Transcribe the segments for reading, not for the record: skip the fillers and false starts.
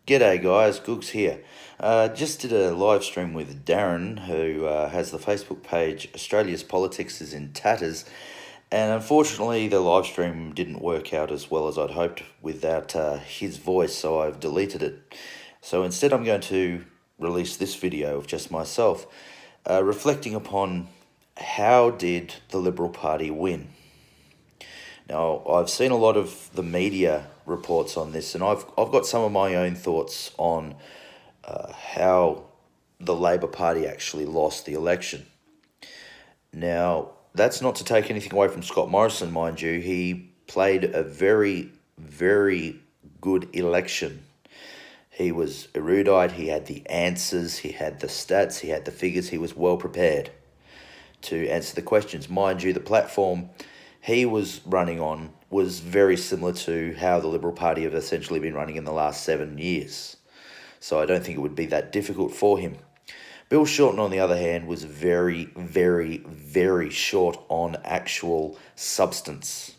G'day guys, Googs here. Just did a live stream with Darran, who has the Facebook page Australia's Politics is in Tatters, and unfortunately the live stream didn't work out as well as I'd hoped without his voice, so I've deleted it. So instead I'm going to release this video of just myself, reflecting upon how did the Liberal Party win. Now, I've seen a lot of the media reports on this, and I've got some of my own thoughts on how the Labor Party actually lost the election. Now, that's not to take anything away from Scott Morrison, mind you. He played a very, very good election. He was erudite, he had the answers, he had the stats, he had the figures, he was well prepared to answer the questions. Mind you, the platform he was running on was very similar to how the Liberal Party have essentially been running in the last 7 years. So I don't think it would be that difficult for him. Bill Shorten, on the other hand, was very, very, very short on actual substance.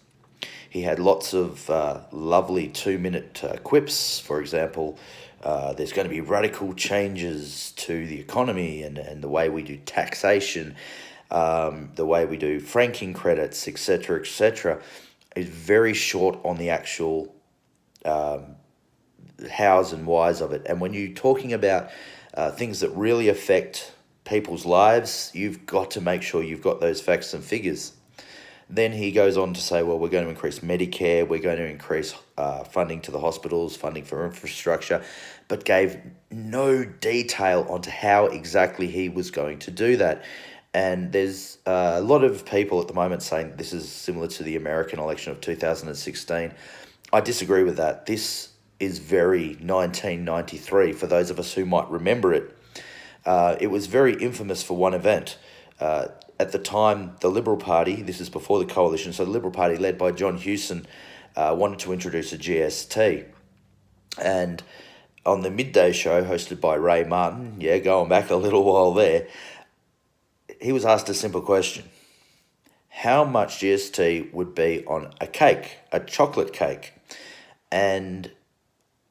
He had lots of lovely 2-minute quips. For example, there's going to be radical changes to the economy and the way we do taxation, the way we do franking credits, etc., etc., is very short on the actual hows and whys of it. And when you're talking about things that really affect people's lives, you've got to make sure you've got those facts and figures. Then he goes on to say, well, we're going to increase Medicare, we're going to increase funding to the hospitals, funding for infrastructure, but gave no detail onto how exactly he was going to do that. And there's a lot of people at the moment saying this is similar to the American election of 2016. I disagree with that. This is very 1993 for those of us who might remember it. It was very infamous for one event. At the time, the Liberal Party, this is before the coalition, so the Liberal Party led by John Hewson wanted to introduce a GST. And on the midday show hosted by Ray Martin, going back a little while there, he was asked a simple question. How much GST would be on a cake, a chocolate cake? And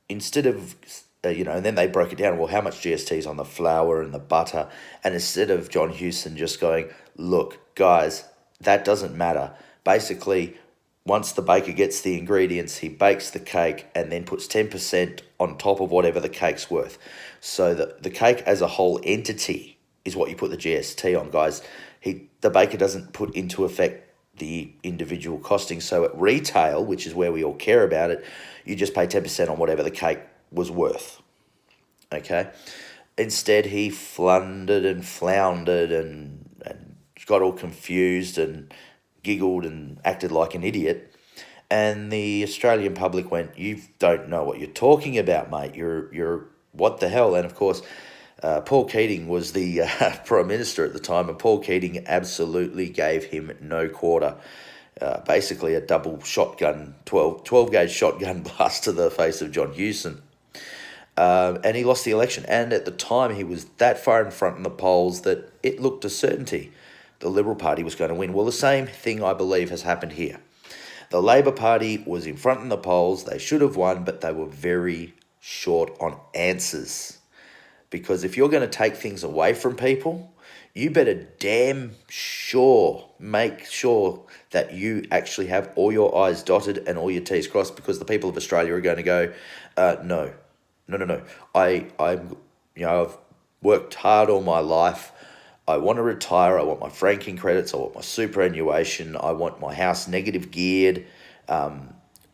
instead of, and then they broke it down, well, how much GST is on the flour and the butter? And instead of John Hewson just going, look, guys, that doesn't matter. Basically, once the baker gets the ingredients, he bakes the cake and then puts 10% on top of whatever the cake's worth. So the cake as a whole entity is what you put the GST on, guys. The baker doesn't put into effect the individual costing. So at retail, which is where we all care about it, you just pay 10% on whatever the cake was worth. Okay? Instead, he flundered and floundered and got all confused and giggled and acted like an idiot. And the Australian public went, you don't know what you're talking about, mate. You're what the hell? And of course, Paul Keating was the Prime Minister at the time, and Paul Keating absolutely gave him no quarter. Basically a double shotgun, 12-gauge shotgun blast to the face of John Hewson. And he lost the election. And at the time, he was that far in front in the polls that it looked a certainty the Liberal Party was going to win. Well, the same thing, I believe, has happened here. The Labor Party was in front in the polls. They should have won, but they were very short on answers. Because if you're going to take things away from people, you better make sure that you actually have all your I's dotted and all your T's crossed, because the people of Australia are going to go, no. I've worked hard all my life. I want to retire. I want my franking credits. I want my superannuation. I want my house negative geared. I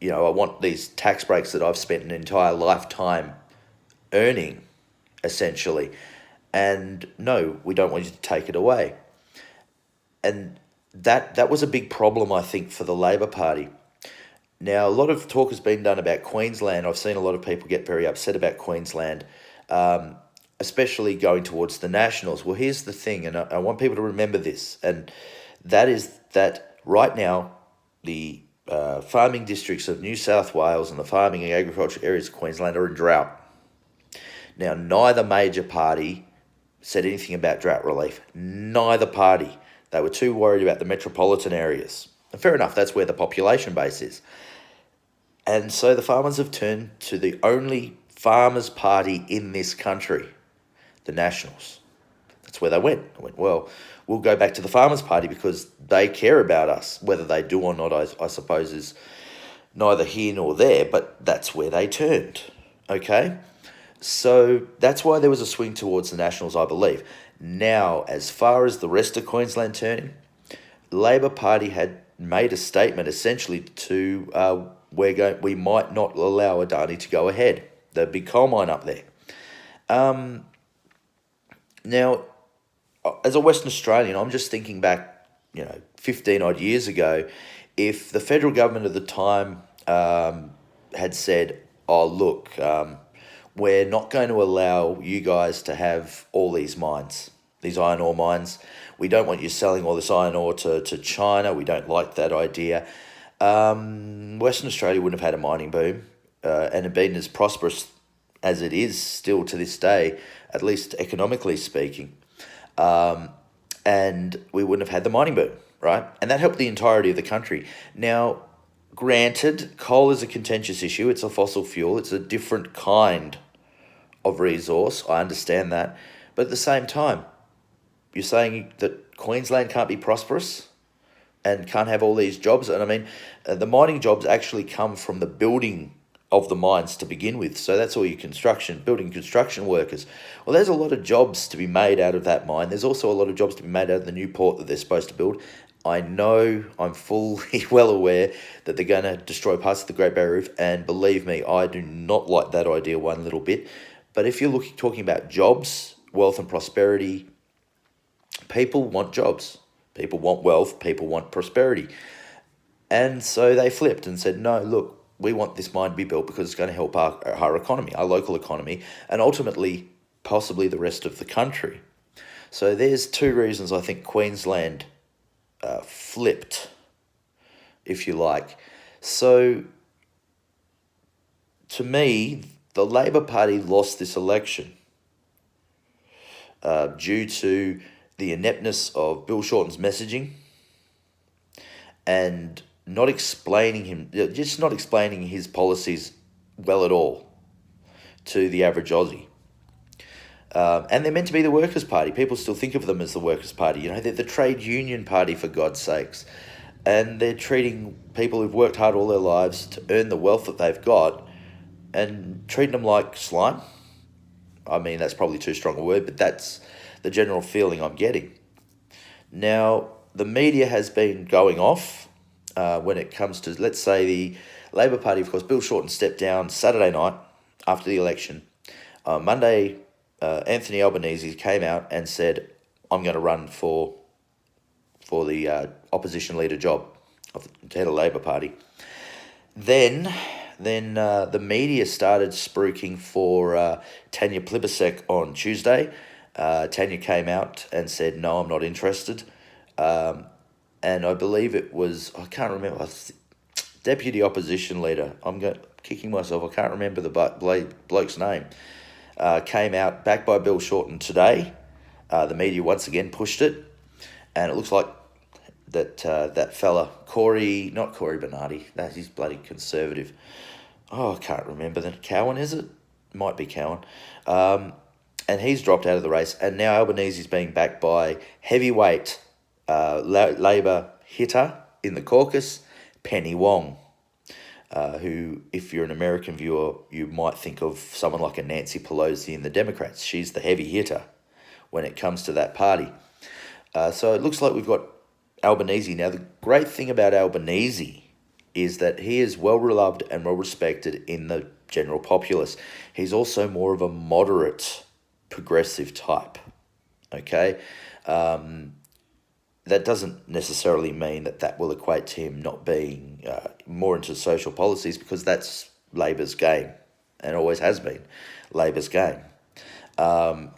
want these tax breaks that I've spent an entire lifetime earning, essentially. And no, we don't want you to take it away. And that was a big problem, I think, for the Labor Party. Now, a lot of talk has been done about Queensland. I've seen a lot of people get very upset about Queensland, especially going towards the Nationals. Well, here's the thing, and I want people to remember this, and that is that right now, the farming districts of New South Wales and the farming and agricultural areas of Queensland are in drought. Now, neither major party said anything about drought relief. Neither party. They were too worried about the metropolitan areas. And fair enough, that's where the population base is. And so the farmers have turned to the only farmers' party in this country, the Nationals. That's where they went. I went, well, we'll go back to the farmers' party because they care about us. Whether they do or not, I suppose, is neither here nor there, but that's where they turned. Okay? So that's why there was a swing towards the Nationals, I believe. Now, as far as the rest of Queensland turning, Labor Party had made a statement essentially to we might not allow Adani to go ahead, the big coal mine up there. Now, as a Western Australian, I'm just thinking back, 15 odd years ago, if the federal government at the time had said, oh, look, we're not going to allow you guys to have all these mines, these iron ore mines. We don't want you selling all this iron ore to China. We don't like that idea. Western Australia wouldn't have had a mining boom and have been as prosperous as it is still to this day, at least economically speaking. And we wouldn't have had the mining boom, right? And that helped the entirety of the country. Now, granted, coal is a contentious issue. It's a fossil fuel. It's a different kind of resource. I understand that. But at the same time, you're saying that Queensland can't be prosperous and can't have all these jobs. And I mean, the mining jobs actually come from the building of the mines to begin with. So that's all your building construction workers. Well, there's a lot of jobs to be made out of that mine. There's also a lot of jobs to be made out of the new port that they're supposed to build. I know, I'm fully well aware that they're going to destroy parts of the Great Barrier Reef, and believe me, I do not like that idea one little bit. But if you're talking about jobs, wealth and prosperity, people want jobs. People want wealth. People want prosperity. And so they flipped and said, no, look, we want this mine to be built because it's going to help our economy, our local economy, and ultimately possibly the rest of the country. So there's two reasons I think Queensland flipped, if you like. So to me, the Labor Party lost this election due to the ineptness of Bill Shorten's messaging and not explaining his policies well at all to the average Aussie. And they're meant to be the Workers' Party. People still think of them as the Workers' Party. They're the trade union party, for God's sakes. And they're treating people who've worked hard all their lives to earn the wealth that they've got and treating them like slime. I mean, that's probably too strong a word, but that's the general feeling I'm getting. Now, the media has been going off when it comes to, let's say, the Labor Party. Of course, Bill Shorten stepped down Saturday night after the election. Monday, Anthony Albanese came out and said, I'm going to run for the opposition leader job of the head of Labor Party. Then the media started spruiking for Tanya Plibersek on Tuesday. Tanya came out and said, no, I'm not interested. And I believe it was, I can't remember, Deputy Opposition Leader, kicking myself, I can't remember the bloke's name, came out, backed by Bill Shorten today. The media once again pushed it. And it looks like that fella, not Corey Bernardi, he's bloody Conservative. Oh, I can't remember. Cowan, is it? Might be Cowan. And he's dropped out of the race. And now Albanese's being backed by heavyweight Labor hitter in the caucus, Penny Wong, who, if you're an American viewer, you might think of someone like a Nancy Pelosi in the Democrats. She's the heavy hitter when it comes to that party. So it looks like we've got Albanese. Now, the great thing about Albanese is that he is well-loved and well-respected in the general populace. He's also more of a moderate, progressive type, okay? That doesn't necessarily mean that will equate to him not being more into social policies, because that's Labor's game and always has been Labor's game. But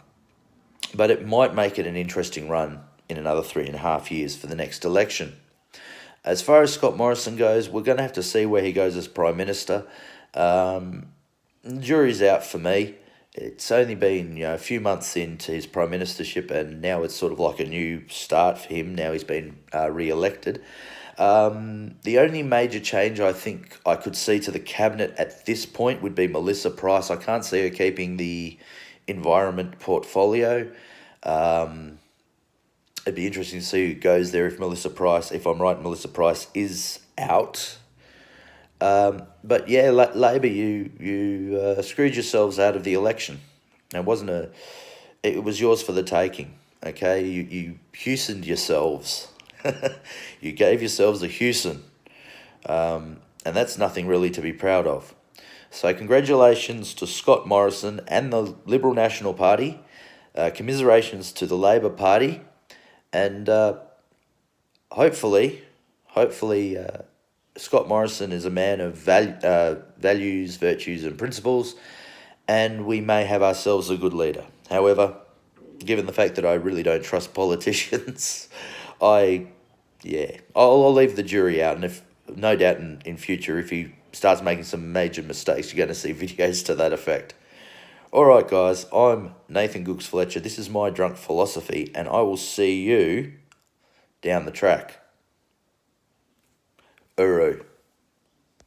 it might make it an interesting run in another 3.5 years for the next election. As far as Scott Morrison goes, we're going to have to see where he goes as Prime Minister. Jury's out for me. It's only been a few months into his prime ministership, and now it's sort of like a new start for him. Now he's been re-elected. The only major change I think I could see to the cabinet at this point would be Melissa Price. I can't see her keeping the environment portfolio. It'd be interesting to see who goes there if Melissa Price, if I'm right, Melissa Price is out. But yeah, Labor, you screwed yourselves out of the election. It was yours for the taking. Okay, you Hewsoned yourselves. You gave yourselves a Hewson, and that's nothing really to be proud of. So congratulations to Scott Morrison and the Liberal National Party. Commiserations to the Labor Party, and hopefully, Scott Morrison is a man of values, virtues, and principles, and we may have ourselves a good leader. However, given the fact that I really don't trust politicians, I'll leave the jury out, and if no doubt in future, if he starts making some major mistakes, you're going to see videos to that effect. All right, guys, I'm Nathan Gooks Fletcher. This is my drunk philosophy, and I will see you down the track. Uru.